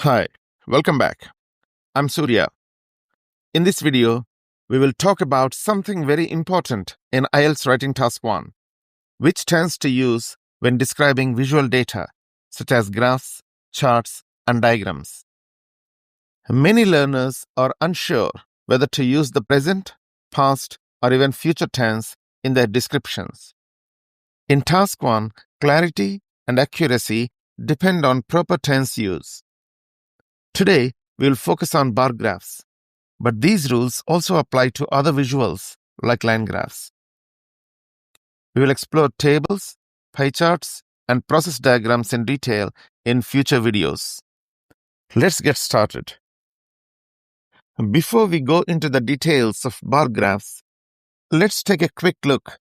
Hi, welcome back. I'm Surya. In this video, we will talk about something very important in IELTS Writing Task 1, which tends to use when describing visual data, such as graphs, charts, and diagrams. Many learners are unsure whether to use the present, past, or even future tense in their descriptions. In Task 1, clarity and accuracy depend on proper tense use. Today, we will focus on bar graphs, but these rules also apply to other visuals like line graphs. We will explore tables, pie charts, and process diagrams in detail in future videos. Let's get started. Before we go into the details of bar graphs, let's take a quick look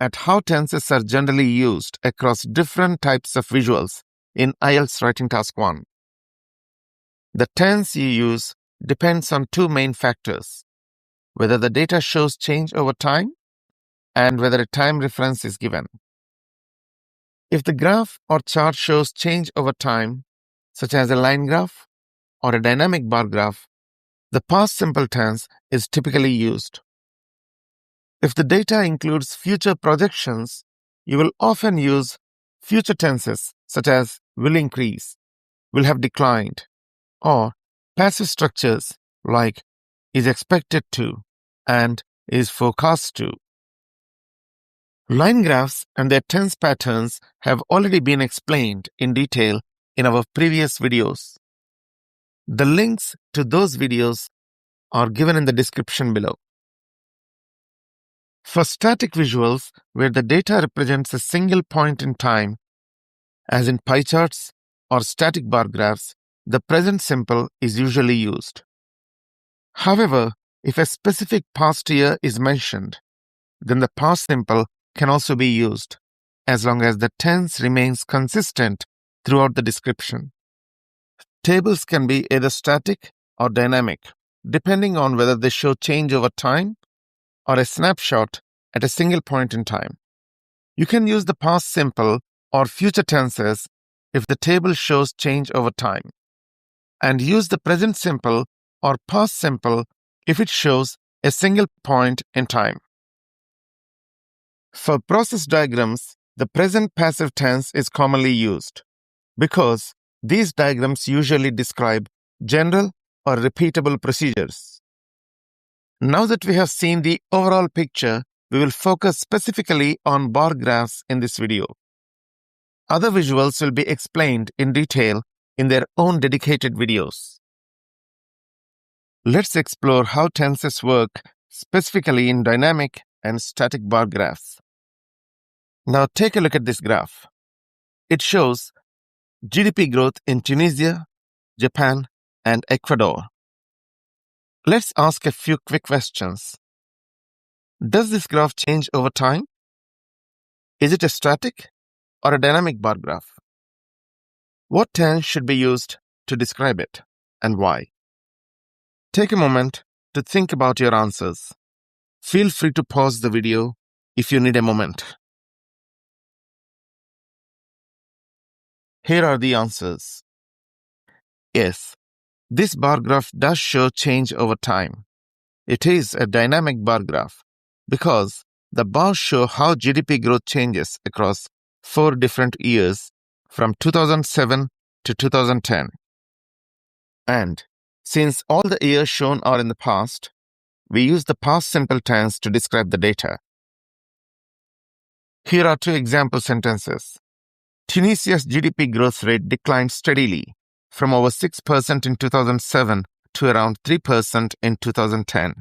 at how tenses are generally used across different types of visuals in IELTS Writing Task 1. The tense you use depends on two main factors: whether the data shows change over time and whether a time reference is given. If the graph or chart shows change over time, such as a line graph or a dynamic bar graph, the past simple tense is typically used. If the data includes future projections, you will often use future tenses such as will increase, will have declined, or passive structures like is expected to and is forecast to. Line graphs and their tense patterns have already been explained in detail in our previous videos. The links to those videos are given in the description below. For static visuals where the data represents a single point in time, as in pie charts or static bar graphs, the present simple is usually used. However, if a specific past year is mentioned, then the past simple can also be used, as long as the tense remains consistent throughout the description. Tables can be either static or dynamic, depending on whether they show change over time or a snapshot at a single point in time. You can use the past simple or future tenses if the table shows change over time, and use the present simple or past simple if it shows a single point in time. For process diagrams, the present passive tense is commonly used because these diagrams usually describe general or repeatable procedures. Now that we have seen the overall picture, we will focus specifically on bar graphs in this video. Other visuals will be explained in detail in their own dedicated videos. Let's explore how tenses work specifically in dynamic and static bar graphs. Now take a look at this graph. It shows GDP growth in Tunisia, Japan, and Ecuador. Let's ask a few quick questions. Does this graph change over time? Is it a static or a dynamic bar graph? What tense should be used to describe it, and why? Take a moment to think about your answers. Feel free to pause the video if you need a moment. Here are the answers. Yes, this bar graph does show change over time. It is a dynamic bar graph because the bars show how GDP growth changes across 4 different years from 2007 to 2010. And since all the years shown are in the past, we use the past simple tense to describe the data. Here are 2 example sentences. Tunisia's GDP growth rate declined steadily from over 6% in 2007 to around 3% in 2010.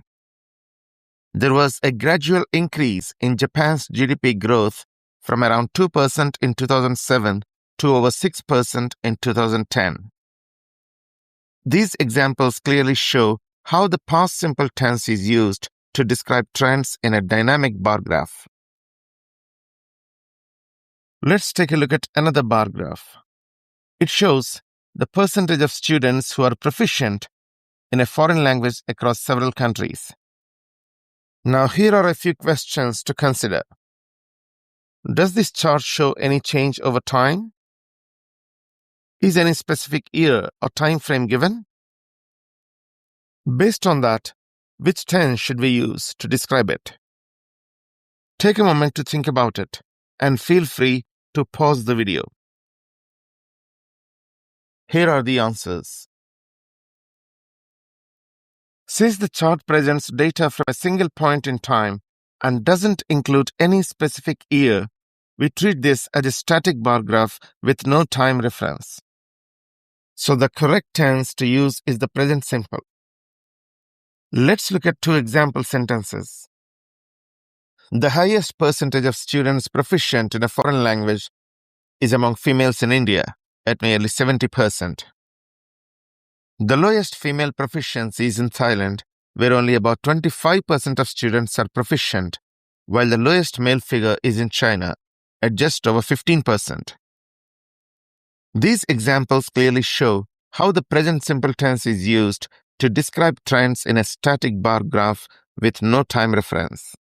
There was a gradual increase in Japan's GDP growth from around 2% in 2007 to over 6% in 2010. These examples clearly show how the past simple tense is used to describe trends in a dynamic bar graph. Let's take a look at another bar graph. It shows the percentage of students who are proficient in a foreign language across several countries. Now here are a few questions to consider. Does this chart show any change over time? Is any specific year or time frame given? Based on that, which tense should we use to describe it? Take a moment to think about it and feel free to pause the video. Here are the answers. Since the chart presents data from a single point in time and doesn't include any specific year, we treat this as a static bar graph with no time reference. So the correct tense to use is the present simple. Let's look at two example sentences. The highest percentage of students proficient in a foreign language is among females in India, at nearly 70%. The lowest female proficiency is in Thailand, where only about 25% of students are proficient, while the lowest male figure is in China, at just over 15%. These examples clearly show how the present simple tense is used to describe trends in a static bar graph with no time reference.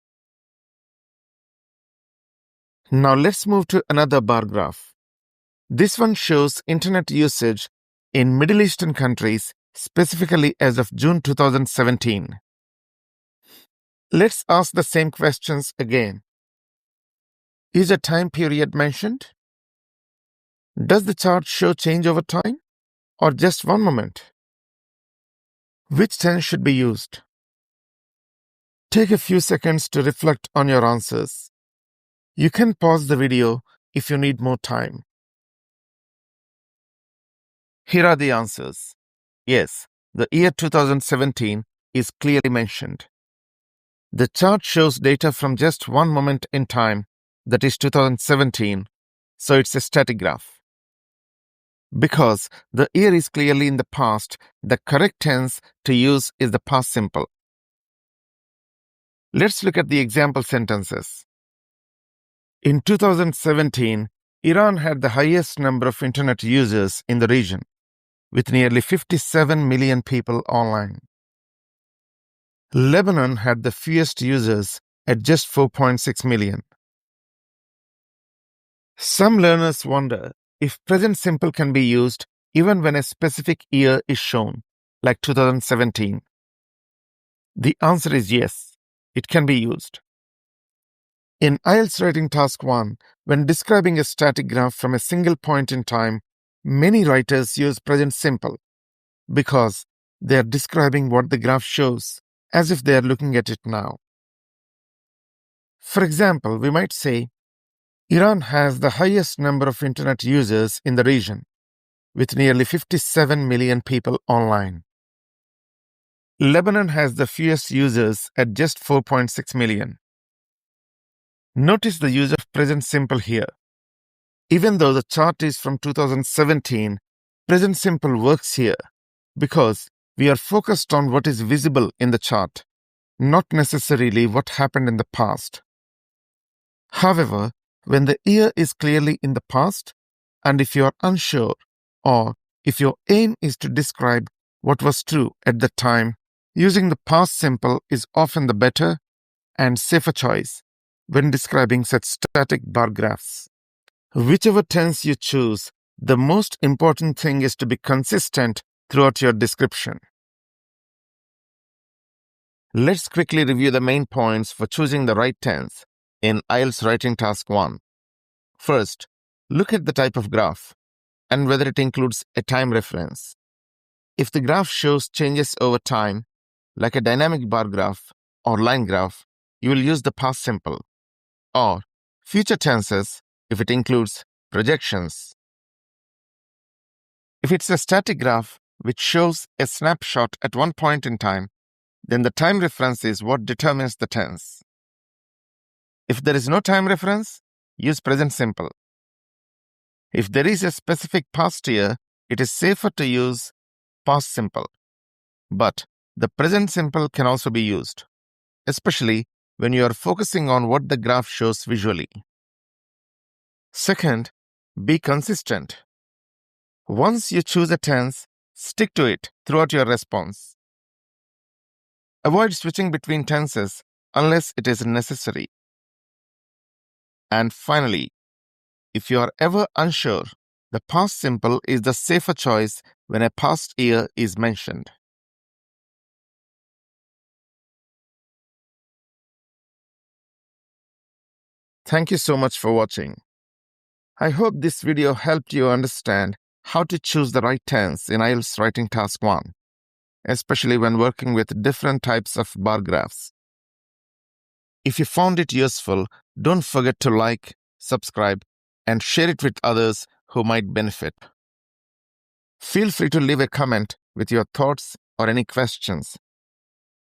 Now let's move to another bar graph. This one shows internet usage in Middle Eastern countries, specifically as of June 2017. Let's ask the same questions again. Is a time period mentioned? Does the chart show change over time or just one moment? Which tense should be used? Take a few seconds to reflect on your answers. You can pause the video if you need more time. Here are the answers. Yes, the year 2017 is clearly mentioned. The chart shows data from just one moment in time, that is 2017, so it's a static graph. Because the year is clearly in the past, the correct tense to use is the past simple. Let's look at the example sentences. In 2017, Iran had the highest number of internet users in the region, with nearly 57 million people online. Lebanon had the fewest users at just 4.6 million. Some learners wonder if present simple can be used even when a specific year is shown, like 2017. The answer is yes, it can be used. In IELTS Writing Task 1, when describing a static graph from a single point in time, many writers use present simple because they are describing what the graph shows as if they are looking at it now. For example, we might say, Iran has the highest number of internet users in the region, with nearly 57 million people online. Lebanon has the fewest users at just 4.6 million. Notice the use of present simple here. Even though the chart is from 2017, present simple works here because we are focused on what is visible in the chart, not necessarily what happened in the past. However, when the year is clearly in the past, and if you are unsure, or if your aim is to describe what was true at the time, using the past simple is often the better and safer choice when describing such static bar graphs. Whichever tense you choose, the most important thing is to be consistent throughout your description. Let's quickly review the main points for choosing the right tense in IELTS Writing Task 1. First, look at the type of graph and whether it includes a time reference. If the graph shows changes over time, like a dynamic bar graph or line graph, you will use the past simple, or future tenses if it includes projections. If it's a static graph which shows a snapshot at one point in time, then the time reference is what determines the tense. If there is no time reference, use present simple. If there is a specific past year, it is safer to use past simple. But the present simple can also be used, especially when you are focusing on what the graph shows visually. Second, be consistent. Once you choose a tense, stick to it throughout your response. Avoid switching between tenses unless it is necessary. And finally, if you are ever unsure, The past simple is the safer choice when a past year is mentioned. Thank you so much for watching. I hope this video helped you understand how to choose the right tense in IELTS Writing Task 1, especially when working with different types of bar graphs. If you found it useful, don't forget to like, subscribe, and share it with others who might benefit. Feel free to leave a comment with your thoughts or any questions.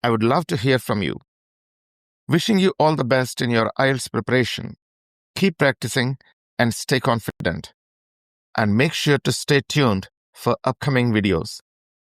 I would love to hear from you. Wishing you all the best in your IELTS preparation. Keep practicing and stay confident. And make sure to stay tuned for upcoming videos.